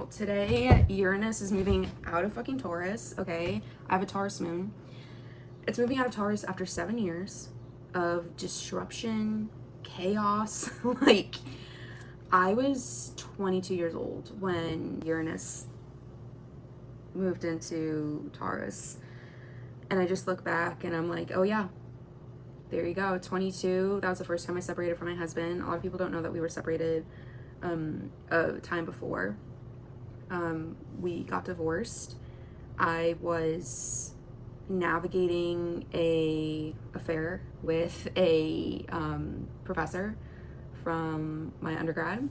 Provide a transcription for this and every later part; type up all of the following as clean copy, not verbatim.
Today, Uranus is moving out of fucking Taurus, okay? I have a Taurus moon. It's moving out of Taurus after 7 years of disruption, chaos. Like, I was 22 years old when Uranus moved into Taurus. And I just look back and I'm like, oh yeah, there you go, 22. That was the first time I separated from my husband. A lot of people don't know that we were separated a time before. We got divorced. I was navigating a affair with a professor from my undergrad,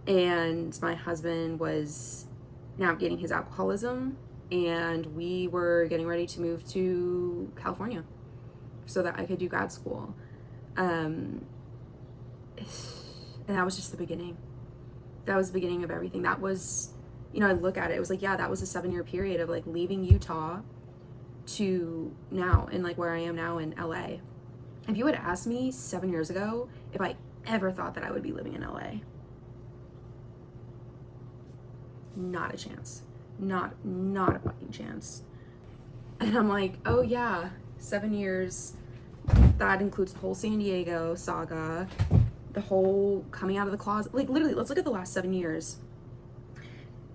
and my husband was navigating his alcoholism, and we were getting ready to move to California so that I could do grad school. And that was just the beginning. That was the beginning of everything. That was, I look at it, it was like, yeah, that was a 7-year period of like leaving Utah to now, and like where I am now in LA. If you had asked me 7 years ago if I ever thought that I would be living in LA, not a chance. Not a fucking chance. And I'm like, oh yeah, 7 years. That includes the whole San Diego saga, the whole coming out of the closet. Like, literally, let's look at the last 7 years.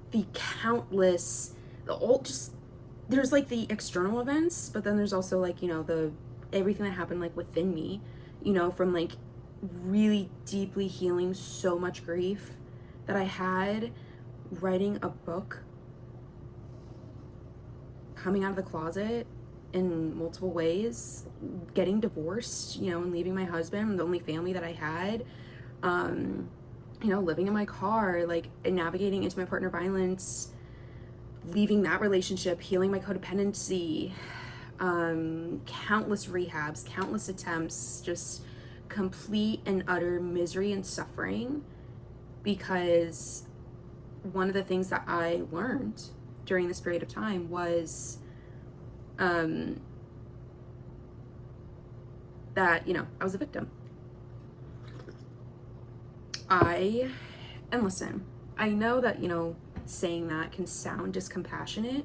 The countless, there's like the external events, but then there's also like, the everything that happened like within me, from like really deeply healing so much grief that I had, writing a book, coming out of the closet in multiple ways, getting divorced, and leaving my husband, the only family that I had, living in my car, like navigating into my partner violence, leaving that relationship, healing my codependency, countless rehabs, countless attempts, just complete and utter misery and suffering. Because one of the things that I learned during this period of time was that, I was a victim. And listen, I know that, saying that can sound discompassionate,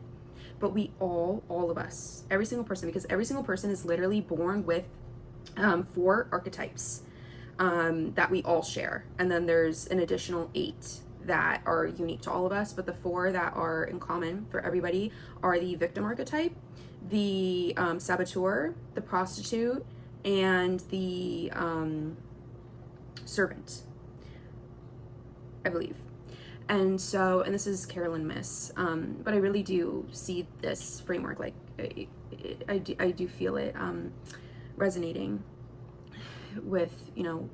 but we all of us, every single person, because every single person is literally born with 4 archetypes that we all share. And then there's an additional 8 that are unique to all of us, but the 4 that are in common for everybody are the victim archetype, the saboteur, the prostitute, and the servant, I believe. And so, and this is Carolyn Miss, but I really do see this framework, like I do feel it resonating with,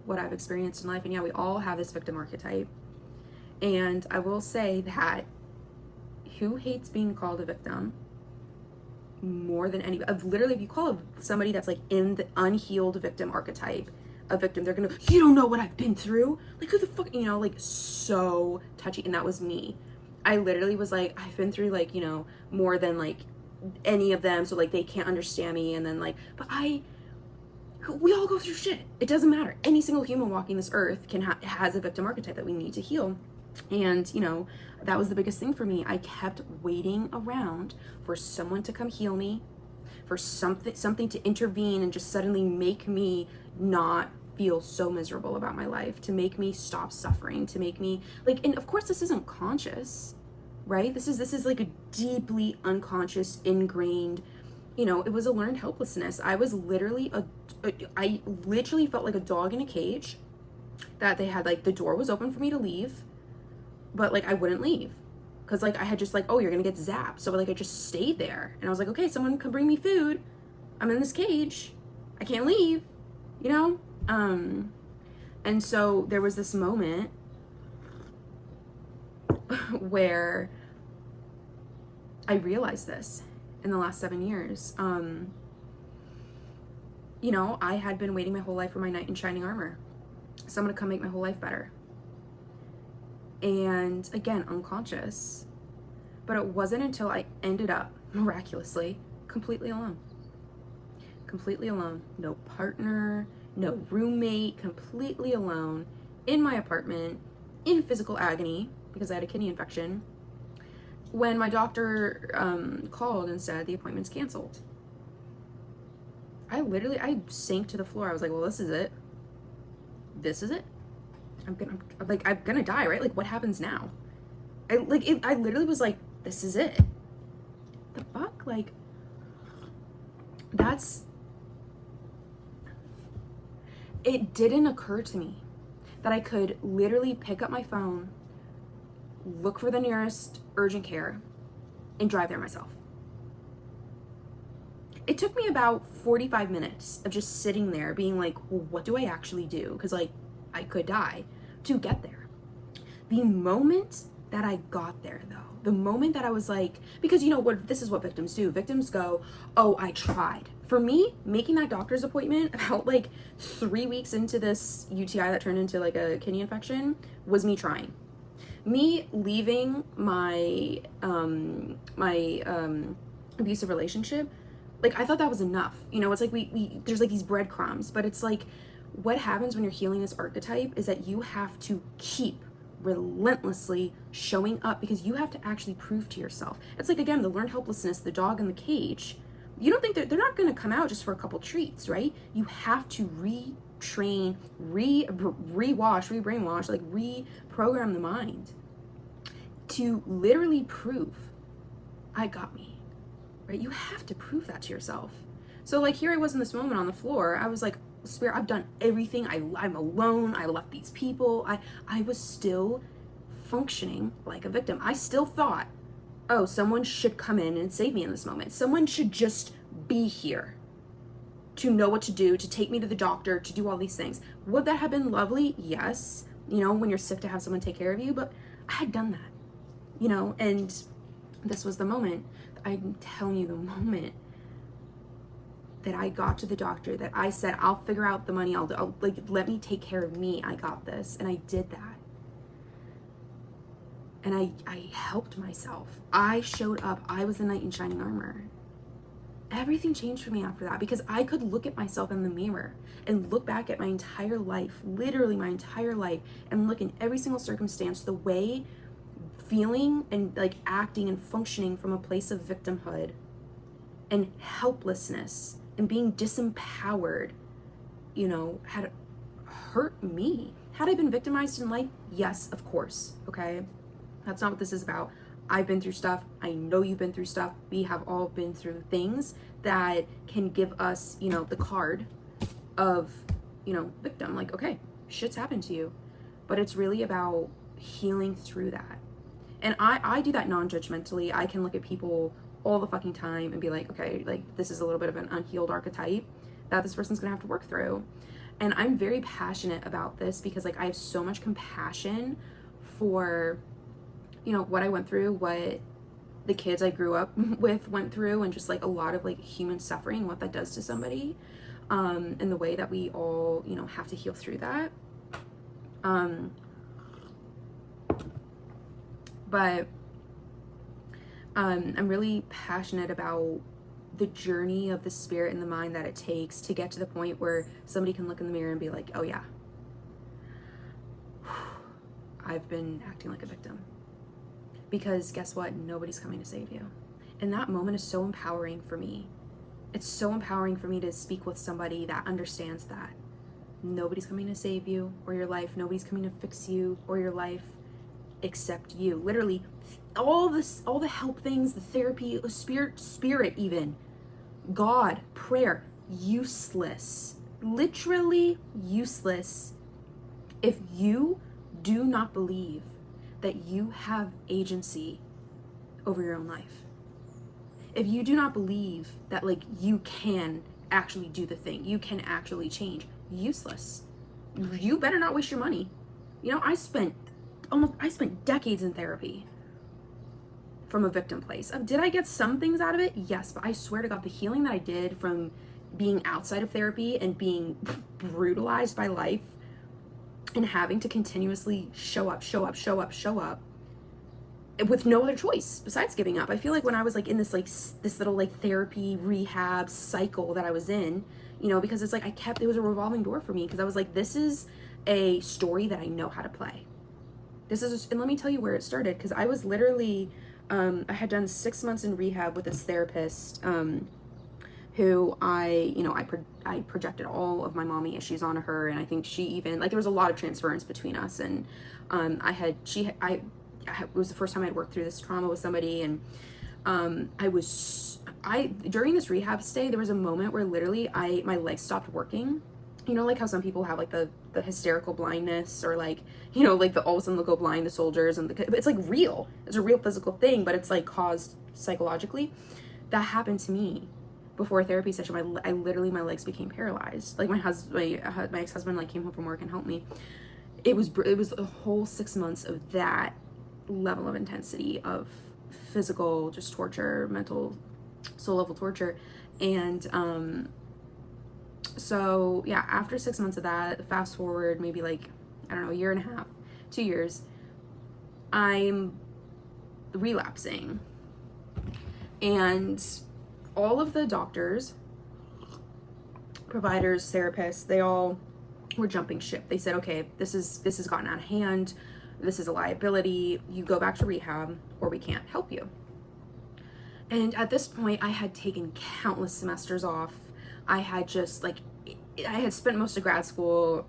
what I've experienced in life. And yeah, we all have this victim archetype. And I will say that who hates being called a victim more than anybody? Literally, if you call somebody that's like in the unhealed victim archetype a victim, they're gonna, you don't know what I've been through. Like, who the fuck, like so touchy. And that was me. I literally was like, I've been through like, more than like any of them. So like they can't understand me. And then like, we all go through shit. It doesn't matter. Any single human walking this earth has a victim archetype that we need to heal. And, that was the biggest thing for me. I kept waiting around for someone to come heal me, for something to intervene and just suddenly make me not feel so miserable about my life, to make me stop suffering, to make me like, and of course this isn't conscious, right? This is like a deeply unconscious, ingrained, it was a learned helplessness. I was literally I literally felt like a dog in a cage, that they had like, the door was open for me to leave, but like I wouldn't leave because like I had just like, oh, you're gonna get zapped. So like I just stayed there, and I was like, okay, someone can bring me food. I'm in this cage, I can't leave, and so there was this moment where I realized this in the last 7 years. I had been waiting my whole life for my knight in shining armor, someone to come make my whole life better. And again, unconscious. But it wasn't until I ended up miraculously completely alone. Completely alone. No partner, no roommate, completely alone in my apartment, in physical agony, because I had a kidney infection, when my doctor called and said the appointment's canceled. I sank to the floor. I was like, well, this is it. This is it. I'm gonna die, right? Like, what happens now? I literally was like, this is it. The fuck? Like, it didn't occur to me that I could literally pick up my phone, look for the nearest urgent care, and drive there myself. It took me about 45 minutes of just sitting there being like, well, what do I actually do? Because, like, I could die, to get there. The moment that I got there, though, the moment that I was like, because you know what, this is what victims do. Victims go, oh, I tried. For me, making that doctor's appointment about like 3 weeks into this UTI that turned into like a kidney infection was me trying. Me leaving my abusive relationship, like, I thought that was enough. You know, it's like we there's like these breadcrumbs, but it's like, what happens when you're healing this archetype is that you have to keep relentlessly showing up, because you have to actually prove to yourself. It's like, again, the learned helplessness, the dog in the cage. You don't think they're not going to come out just for a couple treats, right? You have to retrain, rewash, rebrainwash, like reprogram the mind to literally prove I got me, right? You have to prove that to yourself. So like, here I was in this moment on the floor. I was like, Spirit, I've done everything. I'm alone. I left these people. I was still functioning like a victim. I still thought, oh, someone should come in and save me in this moment. Someone should just be here to know what to do, to take me to the doctor, to do all these things. Would that have been lovely? Yes. You know, when you're sick, to have someone take care of you. But I had done that, you know, and this was the moment. I'm telling you, the moment that I got to the doctor, that I said, I'll figure out the money, I'll like, let me take care of me, I got this. And I did that. And I helped myself. I showed up. I was the knight in shining armor. Everything changed for me after that, because I could look at myself in the mirror and look back at my entire life, literally my entire life, and look in every single circumstance the way, feeling and like acting and functioning from a place of victimhood and helplessness and being disempowered, you know, had hurt me. Had I been victimized in life? Yes, of course, okay? That's not what this is about. I've been through stuff. I know you've been through stuff. We have all been through things that can give us, you know, the card of, you know, victim. Like, okay, shit's happened to you. But it's really about healing through that. And I do that non-judgmentally. I can look at people all the fucking time and be like, okay, like, this is a little bit of an unhealed archetype that this person's gonna have to work through. And I'm very passionate about this because, like, I have so much compassion for, you know, what I went through, what the kids I grew up with went through, and just like a lot of like human suffering, what that does to somebody, and the way that we all, you know, have to heal through that. But I'm really passionate about the journey of the spirit and the mind that it takes to get to the point where somebody can look in the mirror and be like, oh yeah, I've been acting like a victim. Because guess what? Nobody's coming to save you. And that moment is so empowering for me. It's so empowering for me to speak with somebody that understands that nobody's coming to save you or your life. Nobody's coming to fix you or your life except you. Literally, all the help things, the therapy, the spirit even, God, prayer, useless. Literally useless if you do not believe that you have agency over your own life. If you do not believe that, like, you can actually do the thing, you can actually change, useless. You better not waste your money. You know, I spent decades in therapy from a victim place. Did I get some things out of it? Yes, but I swear to God, the healing that I did from being outside of therapy and being brutalized by life and having to continuously show up with no other choice besides giving up. I feel like when I was like in this little like therapy rehab cycle that I was in, you know, because it's like it was a revolving door for me, because I was like, this is a story that I know how to play. and let me tell you where it started, because I was literally, I had done 6 months in rehab with this therapist, who I projected all of my mommy issues onto her, and I think she even, like, there was a lot of transference between us, and it was the first time I'd worked through this trauma with somebody, and during this rehab stay, there was a moment where literally my legs stopped working. You know, like how some people have like the hysterical blindness, or like, you know, like all of a sudden they'll go blind, the soldiers, and it's like real. It's a real physical thing, but it's like caused psychologically. That happened to me before a therapy session. I literally, my legs became paralyzed. Like my ex-husband like came home from work and helped me. It was a whole 6 months of that level of intensity of physical just torture, mental, soul level torture. And so yeah, after 6 months of that, fast forward maybe like, I don't know, a year and a half, 2 years, I'm relapsing. And all of the doctors, providers, therapists, they all were jumping ship. They said, okay, this has gotten out of hand. This is a liability. You go back to rehab or we can't help you. And at this point, I had taken countless semesters off. I had spent most of grad school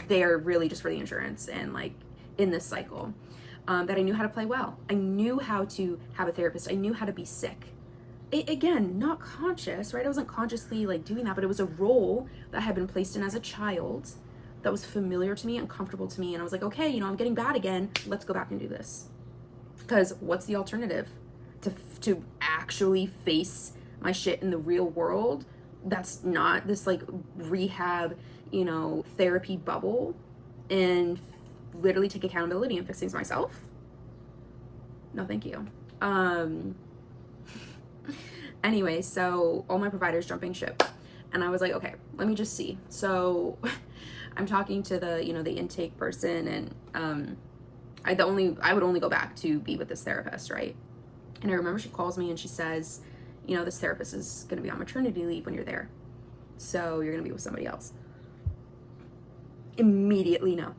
there really just for the insurance and like in this cycle, that I knew how to play well. I knew how to have a therapist. I knew how to be sick. Again, not conscious, right? I wasn't consciously like doing that, but it was a role that I had been placed in as a child that was familiar to me and comfortable to me. And I was like, okay, you know, I'm getting bad again. Let's go back and do this. Because what's the alternative? To actually face my shit in the real world, that's not this like rehab, you know, therapy bubble, and literally take accountability and fix things myself. No, thank you. Anyway, so all my providers jumping ship, and I was like, okay, let me just see. So I'm talking to the intake person, and I would only go back to be with this therapist, right? And I remember she calls me and she says, you know, this therapist is going to be on maternity leave when you're there, so you're going to be with somebody else. Immediately, no.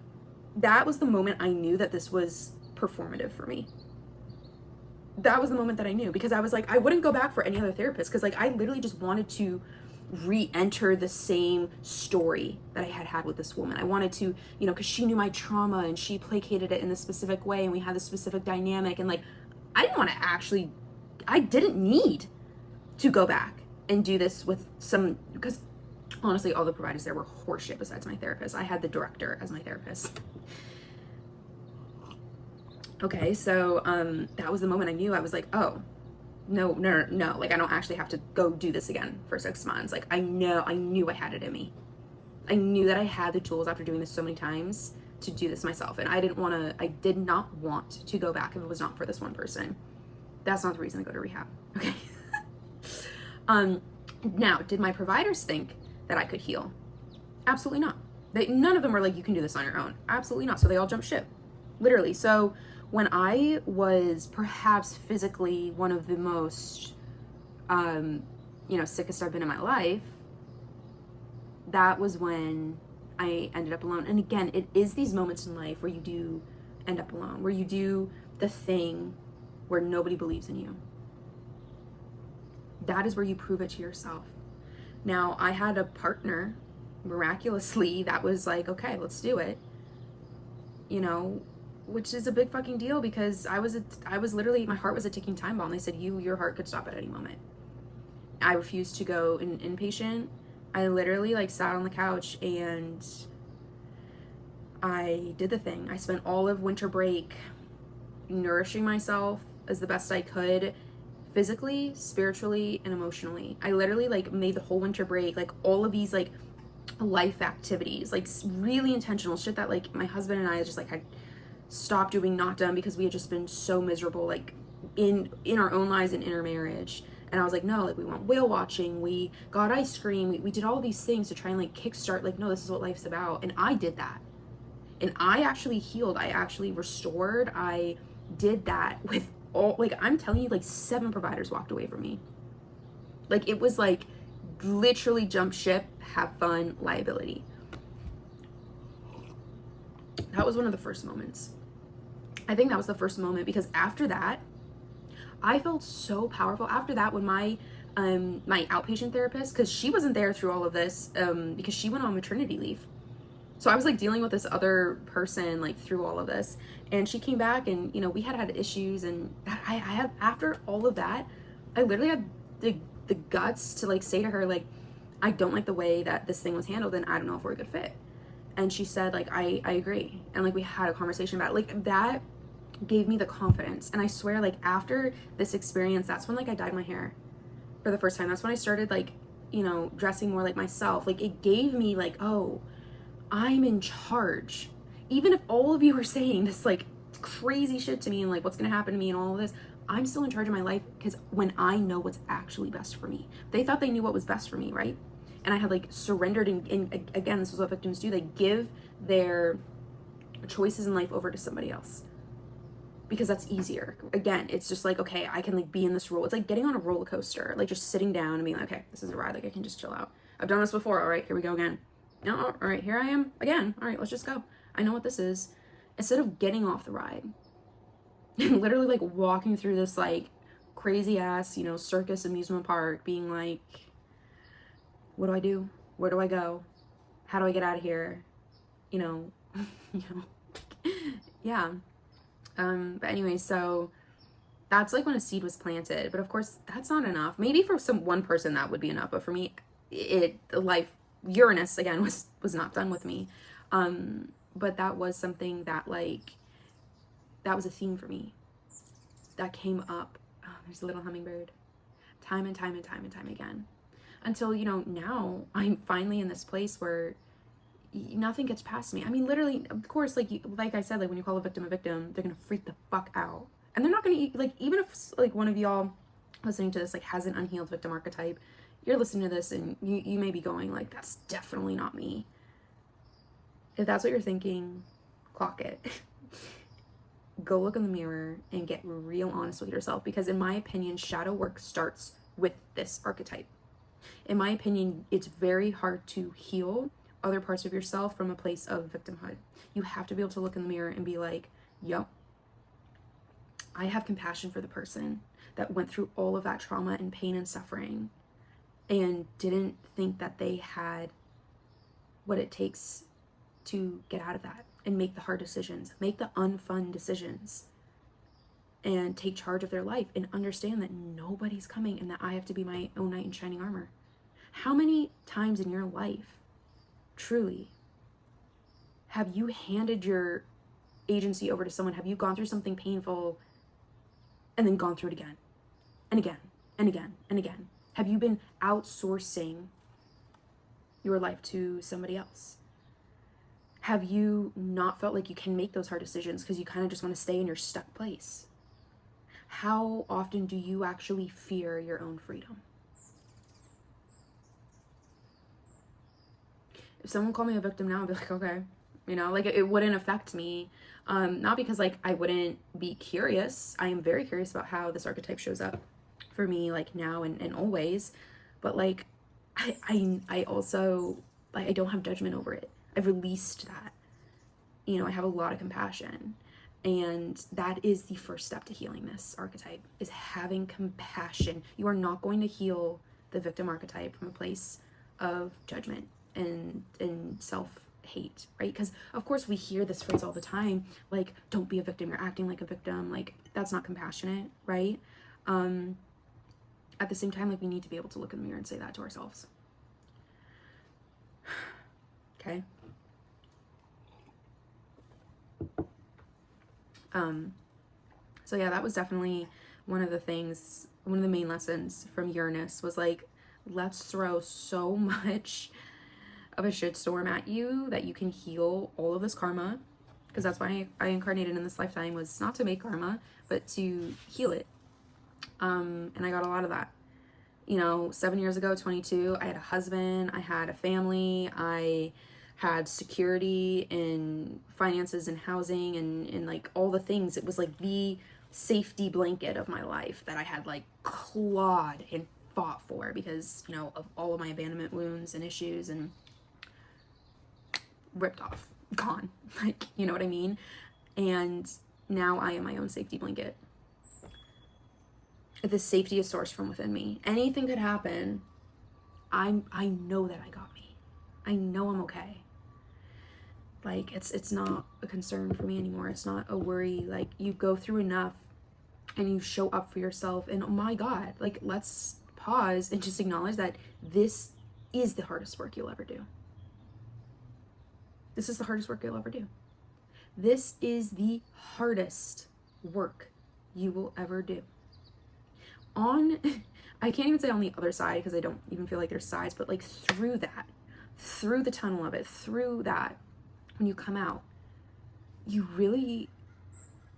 That was the moment I knew that this was performative for me. That was the moment that I knew, because I was like, I wouldn't go back for any other therapist, because like I literally just wanted to re-enter the same story that I had with this woman. I wanted to, you know, because she knew my trauma and she placated it in this specific way, and we had this specific dynamic, and like I didn't need to go back and do this with because honestly, all the providers there were horseshit besides my therapist. I had the director as my therapist. Okay, so that was the moment I knew. I was like, oh, no, like I don't actually have to go do this again for 6 months. Like I knew I had it in me. I knew that I had the tools after doing this so many times to do this myself. And I did not want to go back if it was not for this one person. That's not the reason to go to rehab. Okay. Now, did my providers think that I could heal? Absolutely not. None of them were like, you can do this on your own. Absolutely not. So they all jumped ship, literally. So when I was perhaps physically one of the most, sickest I've been in my life, that was when I ended up alone. And again, it is these moments in life where you do end up alone, where you do the thing where nobody believes in you. That is where you prove it to yourself. Now, I had a partner, miraculously, that was like, okay, let's do it. You know, which is a big fucking deal, because I was literally, my heart was a ticking time bomb. They said, your heart could stop at any moment. I refused to go inpatient. I literally like sat on the couch and I did the thing. I spent all of winter break nourishing myself as the best I could, physically, spiritually, and emotionally. I literally like made the whole winter break, like all of these like life activities, like really intentional shit that like my husband and I just like had stopped doing, not done, because we had just been so miserable, like in our own lives and in our marriage. And I was like, no, like we went whale watching, we got ice cream, we did all these things to try and like kickstart, like, no, this is what life's about. And I did that. And I actually healed. I actually restored. I did that with all, like, I'm telling you, like 7 providers walked away from me. Like, it was like literally jump ship, have fun, liability. That was one of the first moments. I think that was the first moment, because after that, I felt so powerful. After that, when my outpatient therapist, because she wasn't there through all of this, because she went on maternity leave. So I was like dealing with this other person like through all of this, and she came back, and we had issues, and I had, after all of that, I literally had the guts to like say to her, like, I don't like the way that this thing was handled, and I don't know if we're a good fit. And she said, like, I agree, and like we had a conversation about it. Like that gave me the confidence. And I swear, like, after this experience, that's when like I dyed my hair for the first time. That's when I started like dressing more like myself. Like it gave me like, oh, I'm in charge. Even if all of you are saying this like crazy shit to me and like what's gonna happen to me and all of this, I'm still in charge of my life, because when I know what's actually best for me. They thought they knew what was best for me, right? And I had like surrendered, and again, this is what victims do. They give their choices in life over to somebody else, because that's easier. Again, it's just like, okay, I can like be in this role. It's like getting on a roller coaster, like just sitting down and being like, okay, this is a ride, like I can just chill out. I've done this before. All right, here we go again. No, all right, here I am again. All right, let's just go. I know what this is. Instead of getting off the ride and literally like walking through this like crazy ass, circus amusement park, being like, what do I do? Where do I go? How do I get out of here? You know, you know, yeah. But anyway, so that's like when a seed was planted. But of course, that's not enough. Maybe for one person that would be enough, but for me, Uranus again was not done with me. But that was something that like that was a theme for me that came up. Oh, there's a little hummingbird. Time and time and time and time again. Until, now I'm finally in this place where nothing gets past me. I mean, literally, of course, like I said, like when you call a victim, they're gonna freak the fuck out, and they're not gonna like, even if like one of y'all listening to this like has an unhealed victim archetype, you're listening to this and you may be going like, that's definitely not me. If that's what you're thinking, clock it. Go look in the mirror and get real honest with yourself, because in my opinion, shadow work starts with this archetype. In my opinion, it's very hard to heal other parts of yourself from a place of victimhood. You have to be able to look in the mirror and be like, yep, I have compassion for the person that went through all of that trauma and pain and suffering and didn't think that they had what it takes to get out of that and make the hard decisions, make the unfun decisions, and take charge of their life and understand that nobody's coming and that I have to be my own knight in shining armor. How many times in your life, truly, have you handed your agency over to someone? Have you gone through something painful and then gone through it again and again and again and again? Have you been outsourcing your life to somebody else? Have you not felt like you can make those hard decisions because you kind of just want to stay in your stuck place? How often do you actually fear your own freedom? If someone called me a victim now, I'd be like, okay, like it wouldn't affect me. Not because like I wouldn't be curious. I am very curious about how this archetype shows up for me, like now and always. But like, I also, like, I don't have judgment over it. I've released that. I have a lot of compassion. And that is the first step to healing this archetype, is having compassion. You are not going to heal the victim archetype from a place of judgment and self-hate, right? Because of course we hear this phrase all the time, like, don't be a victim, you're acting like a victim. Like, that's not compassionate, right? At the same time, like, we need to be able to look in the mirror and say that to ourselves. Okay. So yeah, that was definitely one of the main lessons from Uranus, was like, let's throw so much of a shitstorm at you that you can heal all of this karma, because that's why I incarnated in this lifetime, was not to make karma, but to heal it. And I got a lot of that. 7 years ago, 22, I had a husband, I had a family, I had security in finances and housing and like all the things. It was like the safety blanket of my life that I had like clawed and fought for because, of all of my abandonment wounds and issues, and ripped off, gone. Like, you know what I mean? And now I am my own safety blanket. The safety is sourced from within me. Anything could happen. I know that I got me. I know I'm okay. Like, it's not a concern for me anymore. It's not a worry. Like, you go through enough and you show up for yourself, and oh my God, like, let's pause and just acknowledge that this is the hardest work you'll ever do. This is the hardest work you'll ever do. This is the hardest work you will ever do. I can't even say on the other side, because I don't even feel like there's sides, but like through that, through the tunnel of it, through that, when you come out,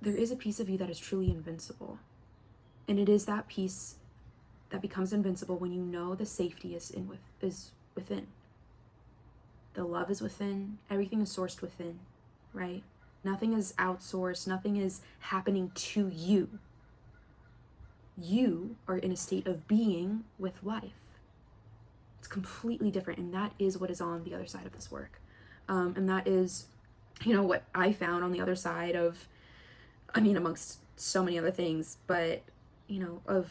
there is a piece of you that is truly invincible. And it is that piece that becomes invincible when you know the safety is within. The love is within, everything is sourced within, right? Nothing is outsourced, nothing is happening to you. You are in a state of being with life. It's completely different, and that is what is on the other side of this work. And that is, what I found on the other side of, amongst so many other things, but, of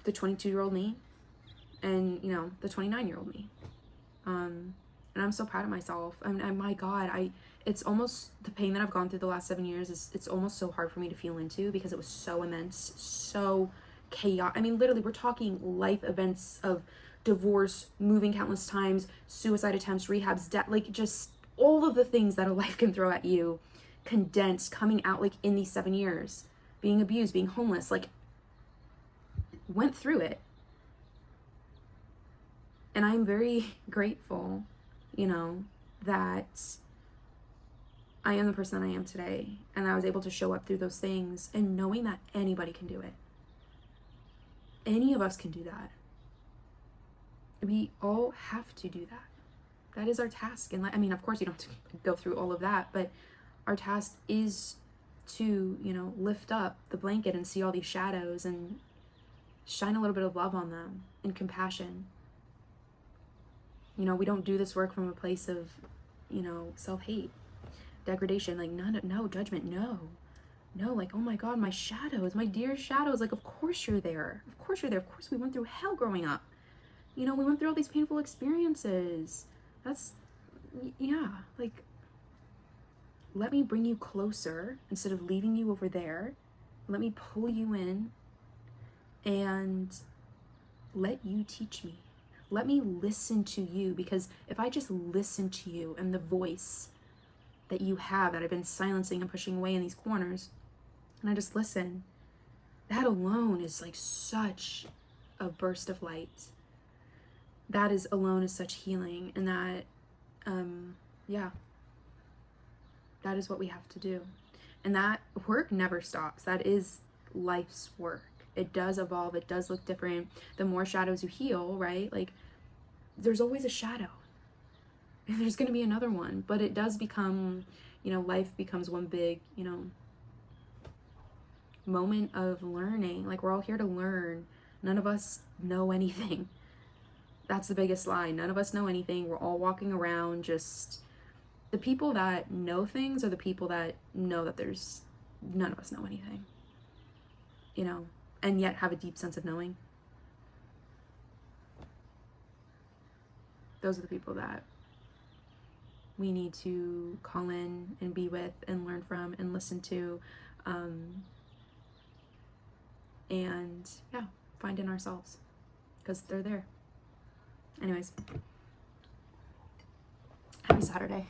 the 22-year-old me and, the 29-year-old me. And I'm so proud of myself. And my God, it's almost, the pain that I've gone through the last 7 years it's almost so hard for me to feel into, because it was so immense, so chaotic. Literally, we're talking life events of divorce, moving countless times, suicide attempts, rehabs, death, like just all of the things that a life can throw at you, condensed, coming out like in these 7 years, being abused, being homeless, like went through it. And I'm very grateful, that I am the person that I am today, and I was able to show up through those things, and knowing that anybody can do it. Any of us can do that. We all have to do that. That is our task. And of course you don't have to go through all of that, but our task is to, lift up the blanket and see all these shadows and shine a little bit of love on them and compassion. We don't do this work from a place of, self-hate, degradation, like no judgment, no, like, oh my God, my shadows, my dear shadows, like, of course you're there. Of course we went through hell growing up. We went through all these painful experiences. Like, let me bring you closer instead of leaving you over there. Let me pull you in and let you teach me. Let me listen to you, because if I just listen to you and the voice that you have that I've been silencing and pushing away in these corners, and I just listen, that alone is like such a burst of light. That is alone is such healing, and that, that is what we have to do. And that work never stops. That is life's work. It does evolve. It does look different. The more shadows you heal, right? Like, there's always a shadow. And there's going to be another one. But it does become, life becomes one big, moment of learning. Like, we're all here to learn. None of us know anything. That's the biggest lie. None of us know anything. We're all walking around just... The people that know things are the people that know that there's... None of us know anything. And yet have a deep sense of knowing. Those are the people that we need to call in and be with and learn from and listen to, and find in ourselves, because they're there. Anyways, happy Saturday.